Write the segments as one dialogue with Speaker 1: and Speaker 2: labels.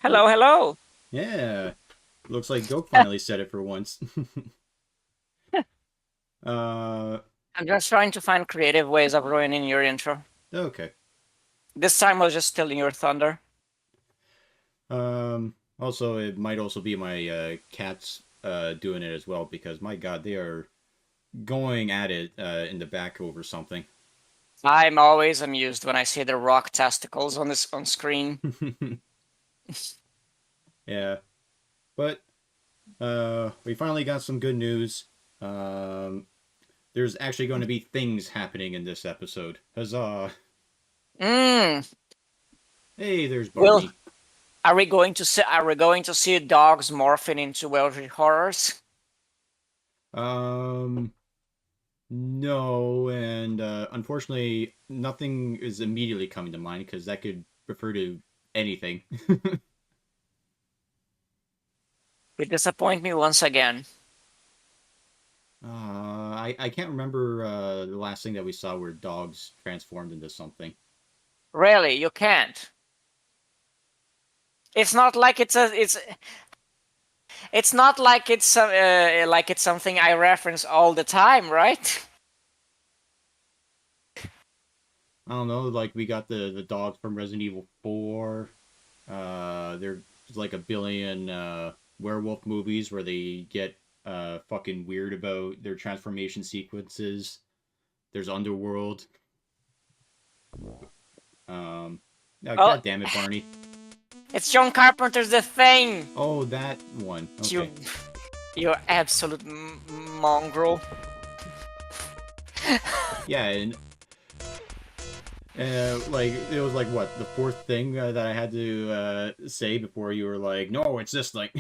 Speaker 1: Hello, hello.
Speaker 2: Yeah, looks like Goat finally said it for once. uh,
Speaker 1: I'm just trying to find creative ways of ruining your intro.
Speaker 2: okay.
Speaker 1: This time I was just stealing your thunder.
Speaker 2: Also, it might also be my cats doing it as well because my God, they are going at it in the back over something.
Speaker 1: I'm always amused when I see the rock testicles on this on screen.
Speaker 2: Yeah, but we finally got some good news. Um, there's actually going to be things happening in this episode. Huzzah!
Speaker 1: Mmm.
Speaker 2: Hey, there's
Speaker 1: Will
Speaker 2: Barney.
Speaker 1: are we going to see dogs morphing into Welsh horrors?
Speaker 2: Um, No, and unfortunately, nothing is immediately coming to mind because that could refer to anything.
Speaker 1: You disappoint me once again.
Speaker 2: I can't remember the last thing that we saw where dogs transformed into something.
Speaker 1: Really, you can't. It's not like it's not like it's something I reference all the time, right?
Speaker 2: I don't know, like we got the dogs from Resident Evil 4. There's like a billion werewolf movies where they get fucking weird about their transformation sequences. There's Underworld. Oh,
Speaker 1: Oh,
Speaker 2: God damn it, Barney.
Speaker 1: it's John Carpenter's The Thing.
Speaker 2: Oh, that one.
Speaker 1: You
Speaker 2: Okay.
Speaker 1: You absolute mongrel.
Speaker 2: Yeah, and like it was like what the fourth thing that I had to say before you were like, no, it's this thing.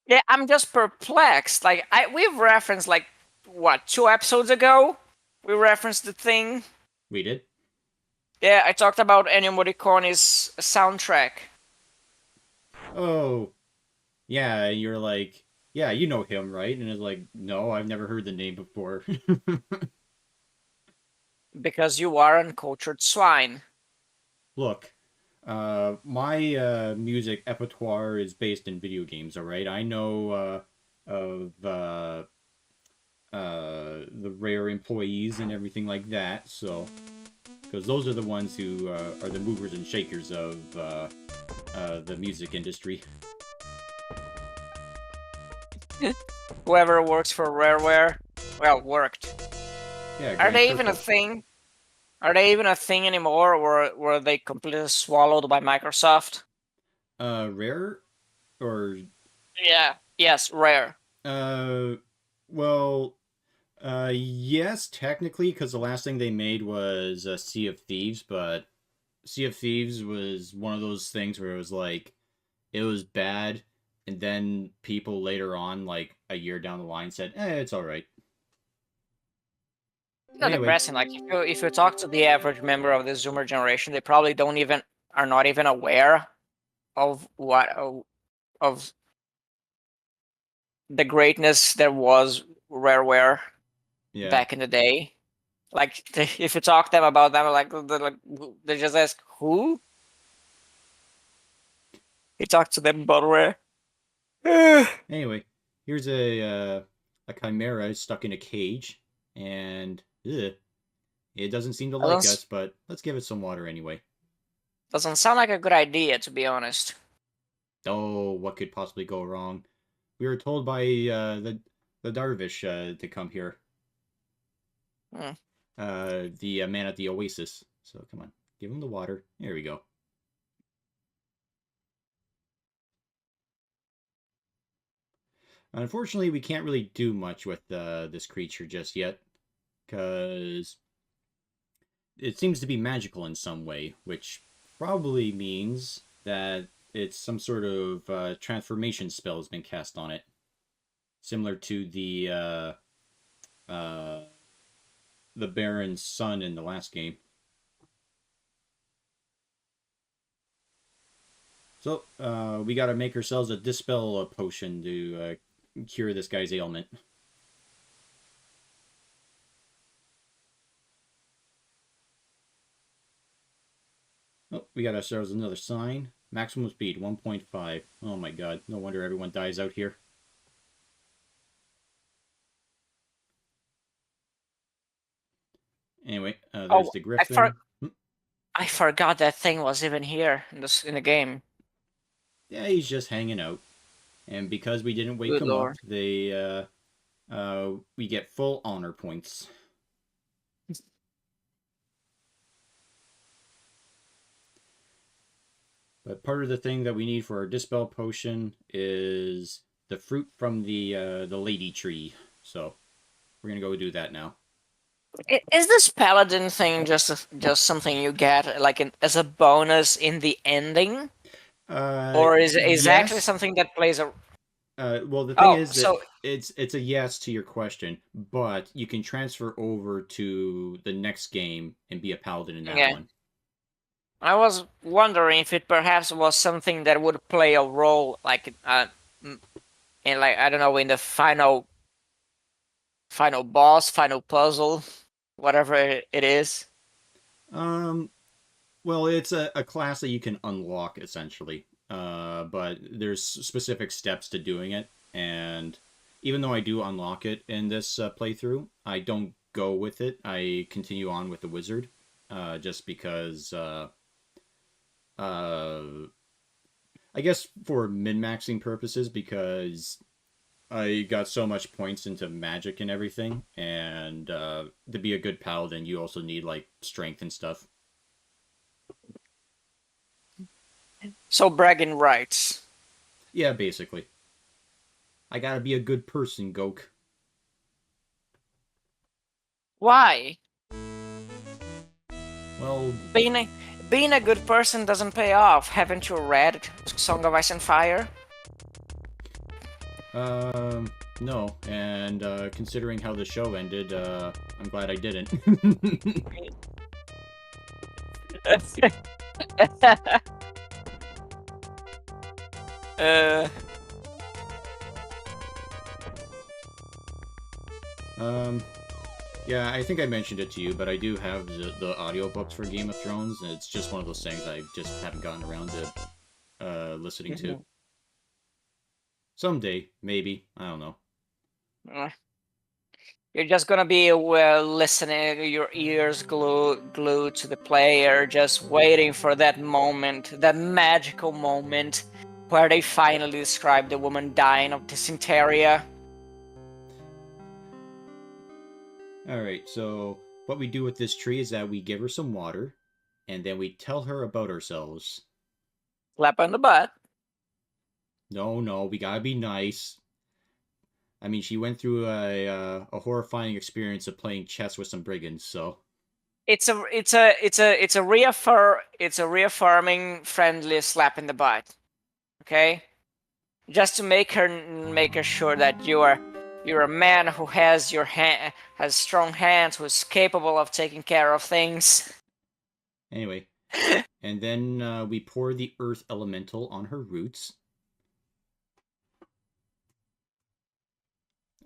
Speaker 1: Yeah, I'm just perplexed. Like we've referenced like what 2 episodes ago. We referenced the thing.
Speaker 2: We did.
Speaker 1: Yeah, I talked about Ennio Morricone's soundtrack
Speaker 2: Oh, yeah. You're like, yeah, you know him, right? And it's like, no, I've never heard the name before.
Speaker 1: because you are uncultured swine.
Speaker 2: Look, my music repertoire is based in video games. All right, I know of the rare employees and everything like that. So because those are the ones who are the movers and shakers of the music industry.
Speaker 1: Whoever works for Rareware, well, worked.
Speaker 2: Yeah,
Speaker 1: Are
Speaker 2: Grand
Speaker 1: they even a
Speaker 2: Circle.
Speaker 1: thing? Are they even a thing anymore, or were they completely swallowed by Microsoft?
Speaker 2: Rare or
Speaker 1: Yeah. Yes, Rare.
Speaker 2: uh, well, yes, technically, because the last thing they made was Sea of Thieves, but Sea of Thieves was one of those things where it was like it was bad, and then people later on, like a year down the line, said, it's all right."
Speaker 1: Not
Speaker 2: Anyway,
Speaker 1: depressing. Like if you talk to the average member of the Zoomer generation, they probably don't even are not even aware of of the greatness there was Rareware
Speaker 2: yeah.
Speaker 1: back in the day. Like if you talk to them about them, they just ask who. You talk to them about Rare.
Speaker 2: Anyway, here's a chimera stuck in a cage, and it doesn't seem to like
Speaker 1: doesn't
Speaker 2: us, but let's give it some water anyway.
Speaker 1: doesn't sound like a good idea, to be honest.
Speaker 2: Oh, what could possibly go wrong? We were told by the Darvish to come here,
Speaker 1: Hmm.
Speaker 2: the man at the Oasis. So come on, give him the water. There we go. Unfortunately, we can't really do much with this creature just yet, because it seems to be magical in some way, which probably means that it's some sort of transformation spell has been cast on it, similar to uh, the Baron's son in the last game. So we got to make ourselves a dispel potion to cure this guy's ailment. Oh, we got ourselves another sign. Maximum speed 1.5. Oh my god, no wonder everyone dies out here. Anyway, there's
Speaker 1: Oh,
Speaker 2: the Griffin.
Speaker 1: I forgot that thing was even here in the game.
Speaker 2: Yeah, he's just hanging out. And because we didn't wake
Speaker 1: Good
Speaker 2: him up,
Speaker 1: lord.
Speaker 2: we get full honor points. But part of the thing that we need for our Dispel Potion is the fruit from the Lady Tree. So we're gonna go do that now.
Speaker 1: Is this paladin thing just something you get like as a bonus in the ending, or is actually
Speaker 2: Yes.
Speaker 1: something that plays a?
Speaker 2: Well, the thing
Speaker 1: Oh,
Speaker 2: is that
Speaker 1: so
Speaker 2: it's a yes to your question, but you can transfer over to the next game and be a paladin in that
Speaker 1: yeah,
Speaker 2: one.
Speaker 1: I was wondering if it perhaps was something that would play a role like in like I don't know in the final boss, final puzzle, whatever it is.
Speaker 2: Um, well, it's a class that you can unlock essentially, but there's specific steps to doing it, and even though I do unlock it in this playthrough, I don't go with it. I continue on with the wizard, just because. Uh, I guess for min maxing purposes, because I got so much points into magic and everything, and to be a good paladin, you also need like strength and stuff.
Speaker 1: So bragging rights.
Speaker 2: Yeah, basically. I gotta be a good person, Gok.
Speaker 1: Why?
Speaker 2: Well,
Speaker 1: Being a being a good person doesn't pay off. Haven't you read Song of Ice and Fire?
Speaker 2: no. And considering how the show ended, I'm glad I didn't.
Speaker 1: uh,
Speaker 2: um, yeah, I think I mentioned it to you, but I do have the audiobooks for Game of Thrones, and it's just one of those things I just haven't gotten around to listening to. Someday, maybe. I don't know.
Speaker 1: you're just gonna be listening, your ears glued to the player, just waiting for that moment, that magical moment, where they finally describe the woman dying of dysentery.
Speaker 2: Alright, so what we do with this tree is that we give her some water, and then we tell her about ourselves.
Speaker 1: Slap on the butt.
Speaker 2: No, no, we gotta be nice. I mean, she went through a horrifying experience of playing chess with some brigands, so.
Speaker 1: It's a reaffirming, friendly slap in the butt. Okay, just to make her sure that you're a man who has strong hands, who's capable of taking care of things.
Speaker 2: Anyway, and then we pour the earth elemental on her roots.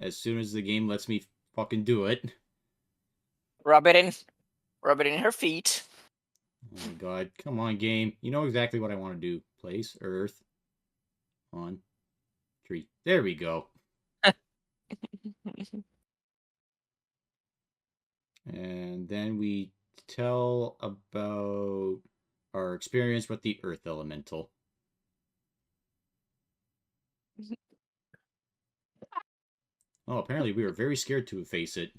Speaker 2: As soon as the game lets me fucking do it.
Speaker 1: Rub it in, rub it in her feet.
Speaker 2: Oh my god, come on, game. You know exactly what I want to do. Place earth on tree. There we go. And then we tell about our experience with the earth elemental. Oh, apparently we were very scared to face it.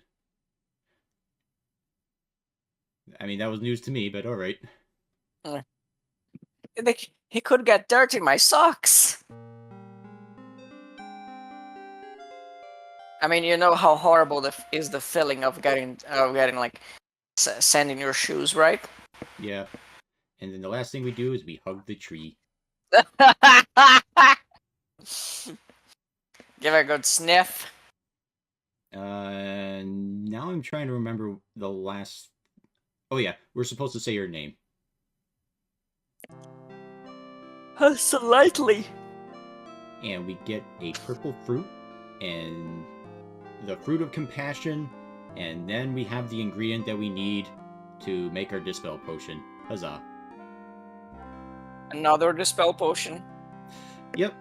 Speaker 2: I mean, that was news to me, but alright.
Speaker 1: He could get dirt in my socks. I mean, you know how horrible is the feeling of getting like sand in your shoes, right?
Speaker 2: Yeah. And then the last thing we do is we hug the tree.
Speaker 1: Give it a good sniff.
Speaker 2: Now I'm trying to remember the last. Oh yeah, we're supposed to say your name.
Speaker 1: Slightly.
Speaker 2: And we get a purple fruit and the fruit of compassion, and then we have the ingredient that we need to make our dispel potion. Huzzah.
Speaker 1: Another dispel potion.
Speaker 2: Yep.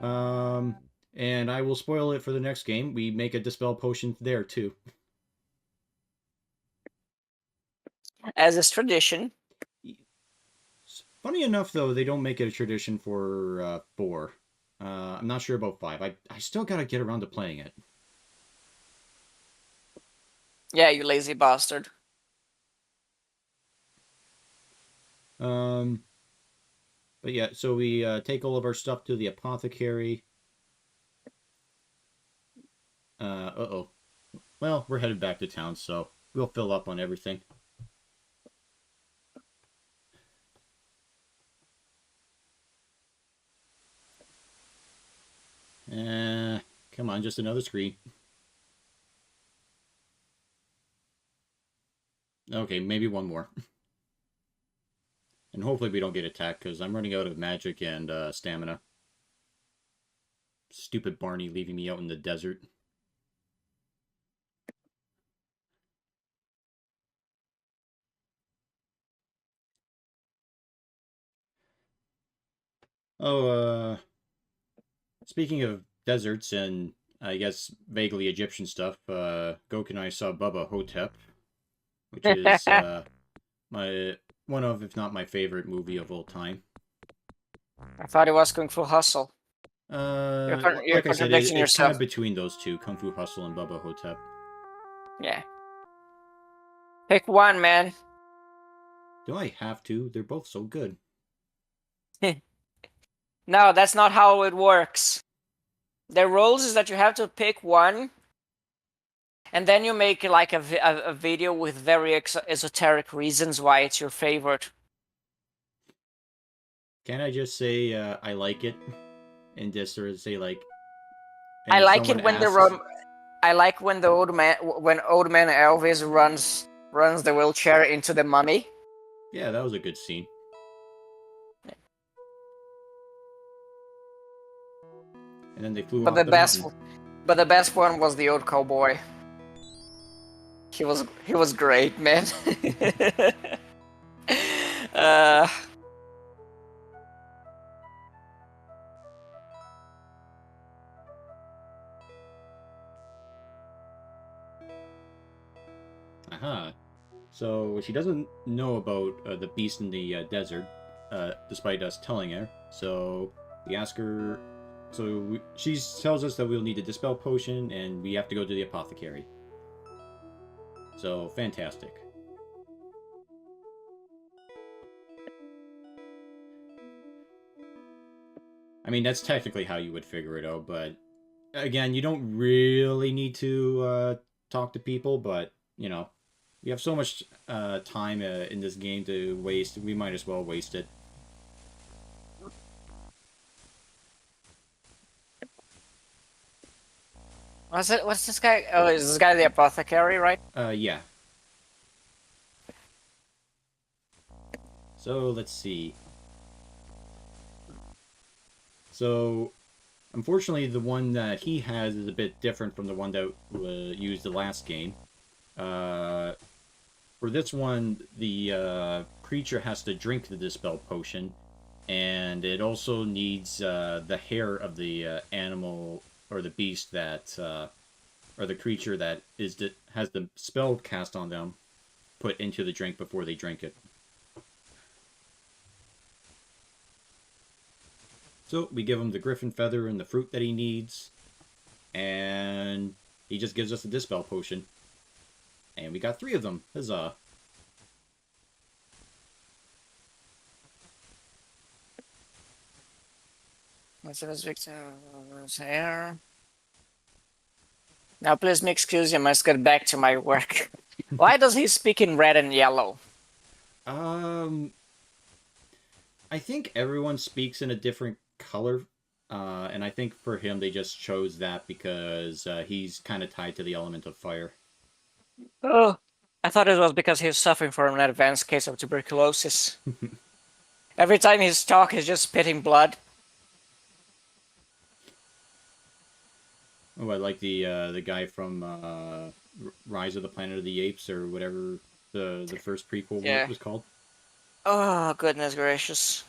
Speaker 2: And I will spoil it for the next game. We make a dispel potion there too.
Speaker 1: As is tradition.
Speaker 2: Funny enough, though, they don't make it a tradition for 4. I'm not sure about 5. I still gotta get around to playing it.
Speaker 1: Yeah, you lazy bastard.
Speaker 2: But yeah, so we take all of our stuff to the apothecary. Uh-oh. Well, we're headed back to town, so we'll fill up on everything. Come on, just another screen. Okay, maybe one more. And hopefully we don't get attacked, because I'm running out of magic and stamina. Stupid Barney leaving me out in the desert. Oh, speaking of deserts and I guess vaguely Egyptian stuff, Goku and I saw Bubba Hotep, which is my one of, if not my favorite movie of all time.
Speaker 1: I thought it was Kung Fu Hustle. You're
Speaker 2: Like I said,
Speaker 1: contradicting
Speaker 2: it's kind
Speaker 1: yourself.
Speaker 2: of between those two, Kung Fu Hustle and Bubba Hotep.
Speaker 1: Yeah. Pick one, man.
Speaker 2: Do I have to? They're both so good.
Speaker 1: No, that's not how it works. The rules is that you have to pick one, and then you make like a video with very esoteric reasons why it's your favorite.
Speaker 2: Can I just say I like it, and just sort of say like, and
Speaker 1: I
Speaker 2: if
Speaker 1: like
Speaker 2: someone
Speaker 1: it when the
Speaker 2: asks,
Speaker 1: I like when the old man Elvis runs the wheelchair into the mummy.
Speaker 2: yeah, that was a good scene. And then they flew
Speaker 1: But
Speaker 2: off
Speaker 1: the
Speaker 2: the
Speaker 1: best,
Speaker 2: mountain.
Speaker 1: but the best one was the old cowboy. He was great, man. uh,
Speaker 2: Aha. So she doesn't know about the beast in the desert, despite us telling her. So we ask her. She tells us that we'll need a dispel potion, and we have to go to the apothecary. So fantastic. I mean, that's technically how you would figure it out, but again, you don't really need to talk to people. But you know, we have so much time in this game to waste. We might as well waste it.
Speaker 1: what's this guy? Oh, is this guy the apothecary, right?
Speaker 2: Yeah. So let's see. So unfortunately, the one that he has is a bit different from the one that used the last game. Uh, for this one, the creature has to drink the dispel potion, and it also needs the hair of the animal or the beast that, or the creature that has the spell cast on them put into the drink before they drink it. So we give him the griffin feather and the fruit that he needs, and he just gives us a dispel potion. And we got 3 of them. Huzzah.
Speaker 1: What's this Victor's hair? Now, please me excuse you. I must get back to my work. Why does he speak in red and yellow?
Speaker 2: Um, I think everyone speaks in a different color, and I think for him they just chose that because he's kind of tied to the element of fire.
Speaker 1: Oh, I thought it was because he's suffering from an advanced case of tuberculosis. Every time he's talking, he's just spitting blood.
Speaker 2: Oh, I like the guy from Rise of the Planet of the Apes or whatever the first prequel
Speaker 1: Yeah.
Speaker 2: was called.
Speaker 1: Oh, goodness gracious.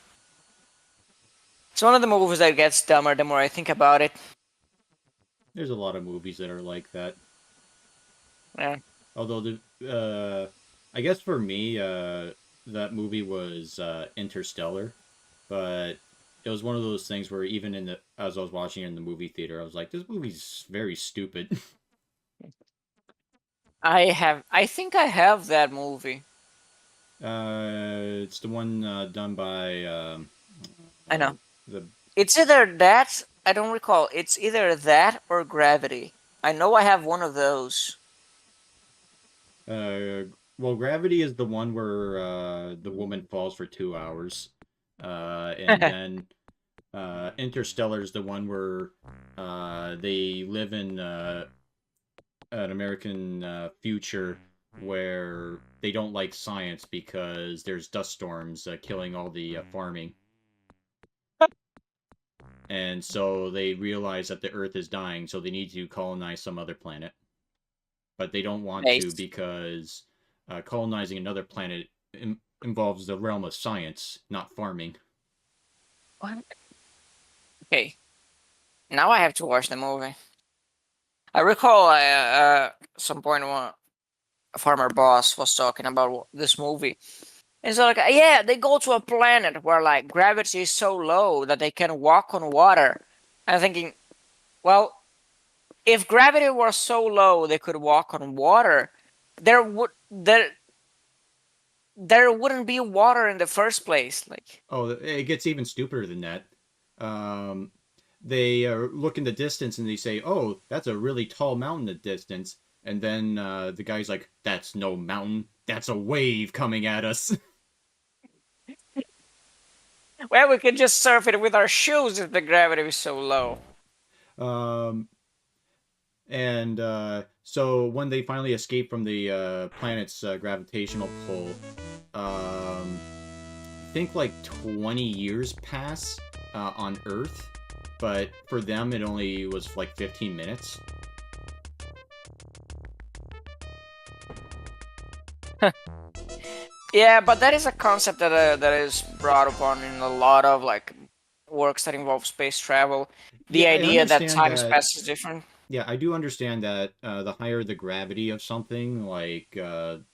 Speaker 1: It's one of the movies that gets dumber the more I think about it.
Speaker 2: There's a lot of movies that are like that.
Speaker 1: Yeah.
Speaker 2: Although I guess for me, that movie was Interstellar, but it was one of those things where even in the as I was watching it in the movie theater, I was like, this movie's very stupid.
Speaker 1: I think I have that movie.
Speaker 2: It's the one done by
Speaker 1: I know.
Speaker 2: the
Speaker 1: It's either that, I don't recall. It's either that or Gravity. I know I have one of those.
Speaker 2: uh, well, Gravity is the one where the woman falls for 2 hours, and then Interstellar is the one where they live in an American future where they don't like science because there's dust storms killing all the farming. And so they realize that the Earth is dying, so they need to colonize some other planet. But they don't want to
Speaker 1: Nice.
Speaker 2: because colonizing another planet involves the realm of science, not farming.
Speaker 1: What? Okay, now I have to watch the movie. I recall some point when a former boss was talking about this movie. And so like yeah, they go to a planet where like gravity is so low that they can walk on water. I'm thinking, well, if gravity were so low they could walk on water, there would there wouldn't be water in the first place. Like
Speaker 2: Oh, it gets even stupider than that. Um, they look in the distance and they say, "Oh, that's a really tall mountain in the distance." And then the guy's like, "That's no mountain. That's a wave coming at us."
Speaker 1: well, we could just surf it with our shoes if the gravity was so low.
Speaker 2: um, and so when they finally escape from the planet's gravitational pull, I think like 20 years pass on Earth, but for them it only was like 15 minutes.
Speaker 1: Yeah, but that is a concept that is brought upon in a lot of like works that involve space travel. The
Speaker 2: Yeah, I
Speaker 1: idea that
Speaker 2: understand
Speaker 1: time
Speaker 2: that.
Speaker 1: space is different.
Speaker 2: Yeah, I do understand that the higher the gravity of something, like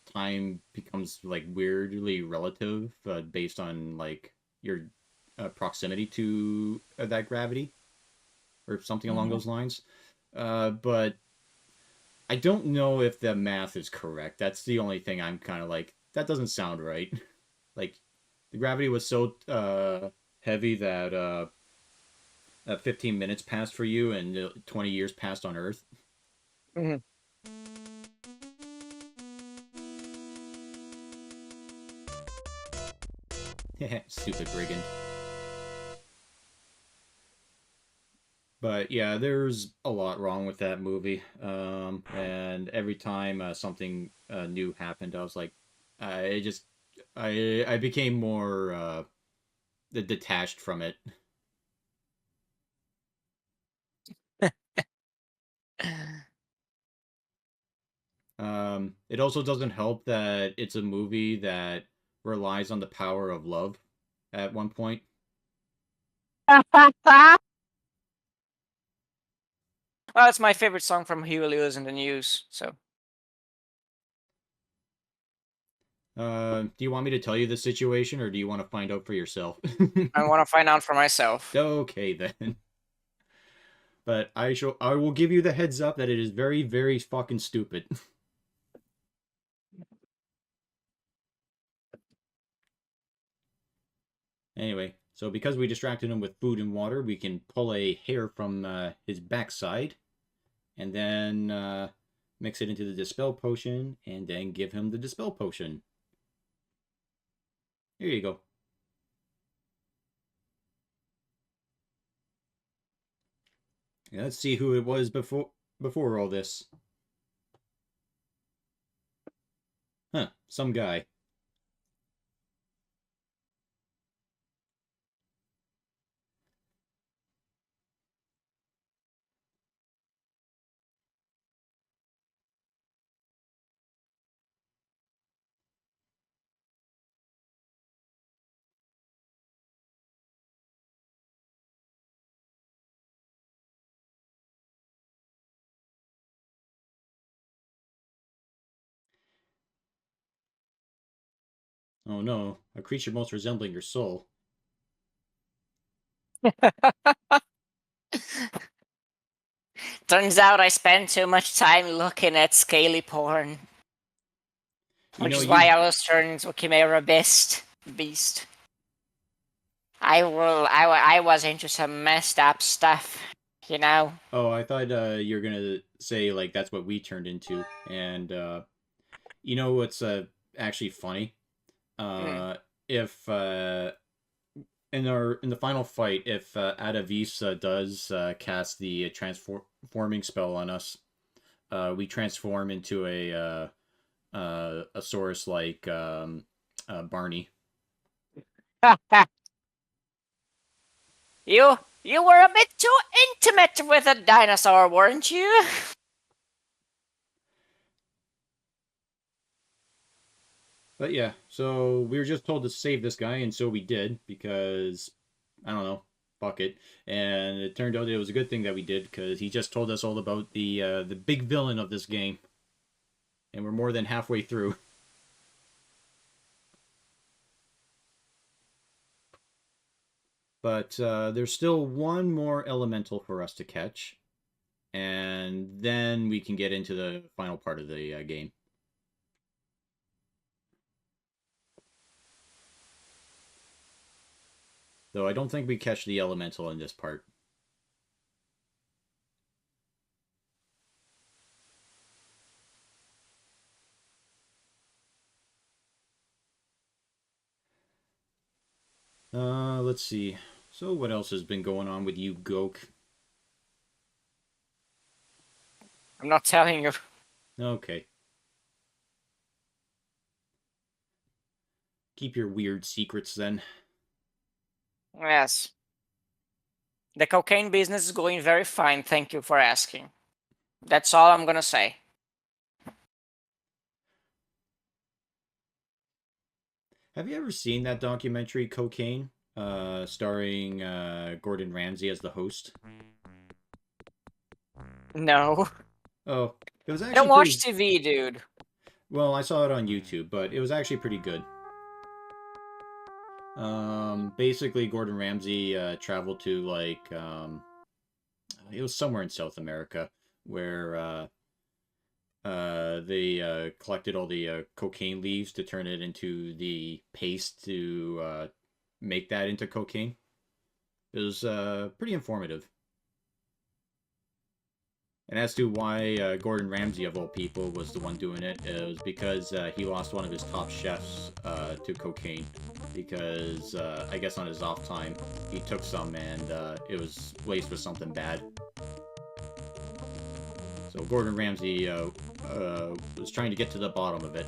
Speaker 2: time becomes like weirdly relative based on like your proximity to that gravity or something along
Speaker 1: Mhm.
Speaker 2: those lines. But I don't know if the math is correct. That's the only thing I'm kind of like, that doesn't sound right. Like, the gravity was so heavy that 15 minutes passed for you and 20 years passed on Earth.
Speaker 1: Mhm.
Speaker 2: Stupid brigand. But yeah, there's a lot wrong with that movie. And every time something new happened, I was like, I just, I became more detached from it. It also doesn't help that it's a movie that relies on the power of love at one point.
Speaker 1: Well, it's my favorite song from Huey Lewis in the News. So
Speaker 2: Do you want me to tell you the situation, or do you want to find out for yourself?
Speaker 1: I want to find out for myself.
Speaker 2: Okay then. But I will give you the heads up that it is very, very fucking stupid. Anyway, so because we distracted him with food and water, we can pull a hair from his backside and then mix it into the dispel potion and then give him the dispel potion. Here you go. Yeah, let's see who it was before all this. Huh, some guy. Oh no, a creature most resembling your soul.
Speaker 1: Turns out I spend too much time looking at scaly porn,
Speaker 2: You
Speaker 1: which
Speaker 2: know,
Speaker 1: is why
Speaker 2: you.
Speaker 1: I was turned into a chimera beast. I was into some messed up stuff, you know.
Speaker 2: Oh, I thought you were gonna say like that's what we turned into, and you know what's actually funny?
Speaker 1: Mm.
Speaker 2: If in the final fight, if Adavis does cast the transforming spell on us, we transform into a source like Barney.
Speaker 1: You were a bit too intimate with a dinosaur, weren't you?
Speaker 2: But yeah, so we were just told to save this guy, and so we did because I don't know, fuck it. And it turned out it was a good thing that we did because he just told us all about the big villain of this game, and we're more than halfway through. But there's still one more elemental for us to catch, and then we can get into the final part of the game. Though I don't think we catch the elemental in this part. Let's see. So what else has been going on with you, Gok?
Speaker 1: I'm not telling you.
Speaker 2: Okay. Keep your weird secrets then.
Speaker 1: Yes. The cocaine business is going very fine, thank you for asking. That's all I'm gonna say.
Speaker 2: Have you ever seen that documentary Cocaine? Starring Gordon Ramsay as the host.
Speaker 1: No.
Speaker 2: Oh, it was
Speaker 1: I don't
Speaker 2: actually
Speaker 1: watch
Speaker 2: pretty.
Speaker 1: TV, dude.
Speaker 2: Well, I saw it on YouTube, but it was actually pretty good. Basically, Gordon Ramsay traveled to it was somewhere in South America where they collected all the cocaine leaves to turn it into the paste to make that into cocaine. It was pretty informative. And as to why Gordon Ramsay, of all people, was the one doing it, it was because he lost one of his top chefs to cocaine. Because I guess on his off time, he took some and it was laced with something bad. So Gordon Ramsay was trying to get to the bottom of it.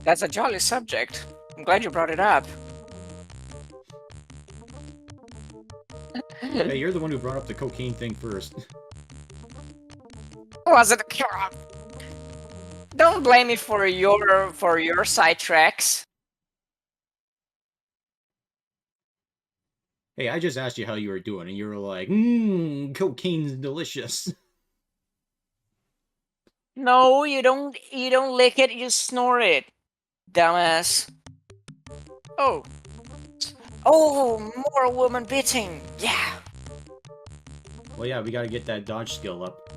Speaker 1: That's a jolly subject. I'm glad you brought it up.
Speaker 2: Hey, you're the one who brought up the cocaine thing first.
Speaker 1: Was it? Don't blame me for your sidetracks.
Speaker 2: Hey, I just asked you how you were doing, and you were like, cocaine's delicious.
Speaker 1: No, you don't. You don't lick it. You snort it, dumbass. Oh, oh, more woman beating. Yeah.
Speaker 2: Well, yeah, we gotta get that dodge skill up.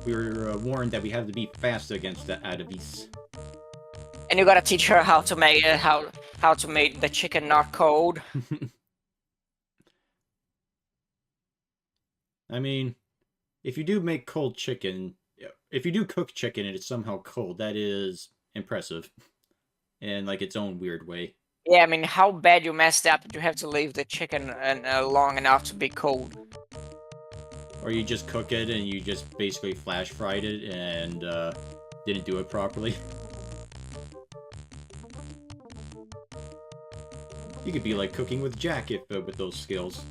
Speaker 2: We were warned that we have to be fast against the Adavis.
Speaker 1: And you gotta teach her how to make it, how to make the chicken not cold.
Speaker 2: I mean, if you do make cold chicken, if you do cook chicken and it's somehow cold, that is impressive in like its own weird way.
Speaker 1: Yeah, I mean, how bad you messed up that you have to leave the chicken long enough to be cold.
Speaker 2: Or you just cook it and you just basically flash fried it and didn't do it properly. You could be like cooking with Jack if with those skills.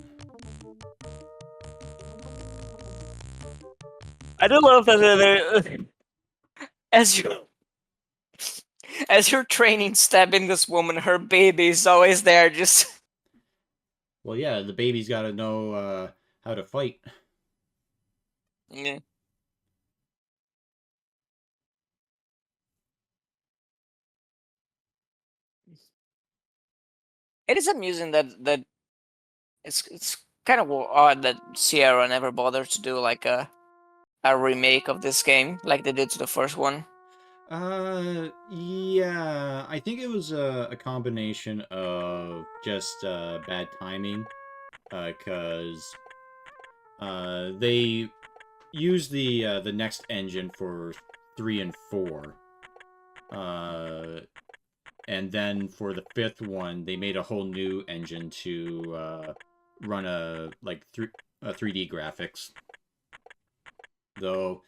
Speaker 1: I do love that as you as you're training stabbing this woman, her baby is always there just
Speaker 2: Well, yeah, the baby's got to know how to fight.
Speaker 1: yeah. it is amusing that it's kind of odd that Sierra never bothered to do like a remake of this game like they did to the first one.
Speaker 2: Yeah, I think it was a combination of just bad timing, because they used the next engine for 3 and 4, uh, and then for the fifth one, they made a whole new engine to run a 3D graphics. Though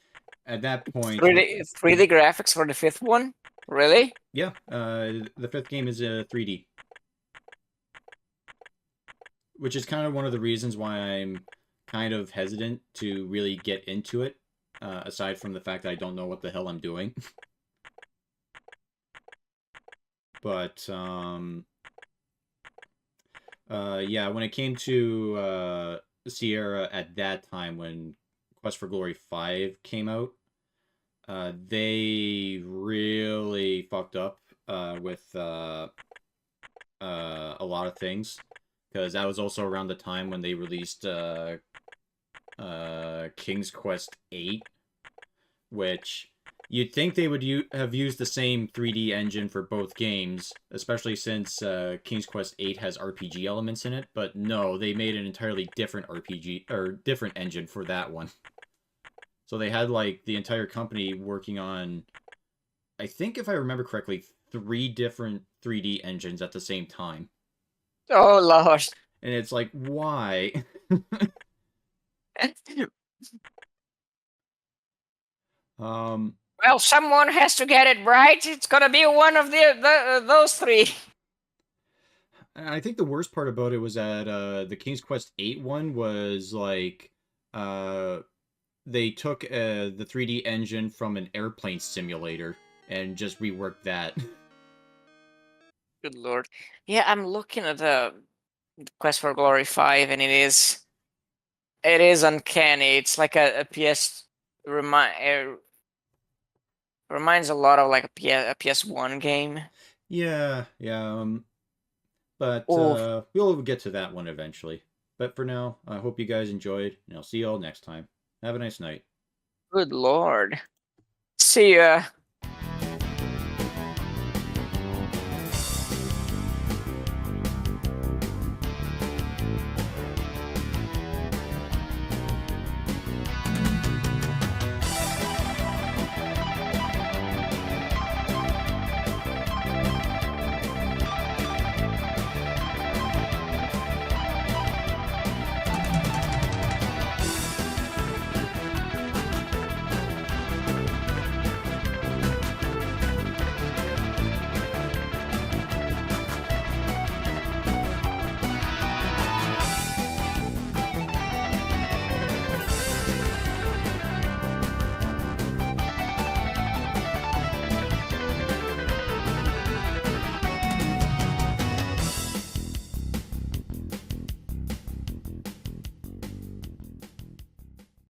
Speaker 2: at that point,
Speaker 1: 3D graphics for the fifth one? Really?
Speaker 2: yeah, the fifth game is a 3D, which is kind of one of the reasons why I'm kind of hesitant to really get into it. Aside from the fact that I don't know what the hell I'm doing, but yeah, when it came to Sierra at that time when Quest for Glory 5 came out, they really fucked up with a lot of things, because that was also around the time when they released King's Quest 8, which you'd think they would have used the same 3D engine for both games, especially since King's Quest 8 has RPG elements in it, but no, they made an entirely different RPG, or different engine for that one. So they had, like, the entire company working on, I think if I remember correctly, 3 different 3D engines at the same time.
Speaker 1: Oh Lord.
Speaker 2: And it's like, why? um,
Speaker 1: Well, someone has to get it right. It's gonna be one of those three.
Speaker 2: I think the worst part about it was that the King's Quest 8 one was like, uh, they took the 3D engine from an airplane simulator and just reworked that.
Speaker 1: Good Lord. Yeah, I'm looking at the Quest for Glory 5 and it is uncanny. It's like a PS reminds a lot of like a PS1 game.
Speaker 2: Yeah, yeah. But
Speaker 1: Oh,
Speaker 2: we'll get to that one eventually. But for now, I hope you guys enjoyed, and I'll see you all next time. Have a nice night.
Speaker 1: good Lord. See ya.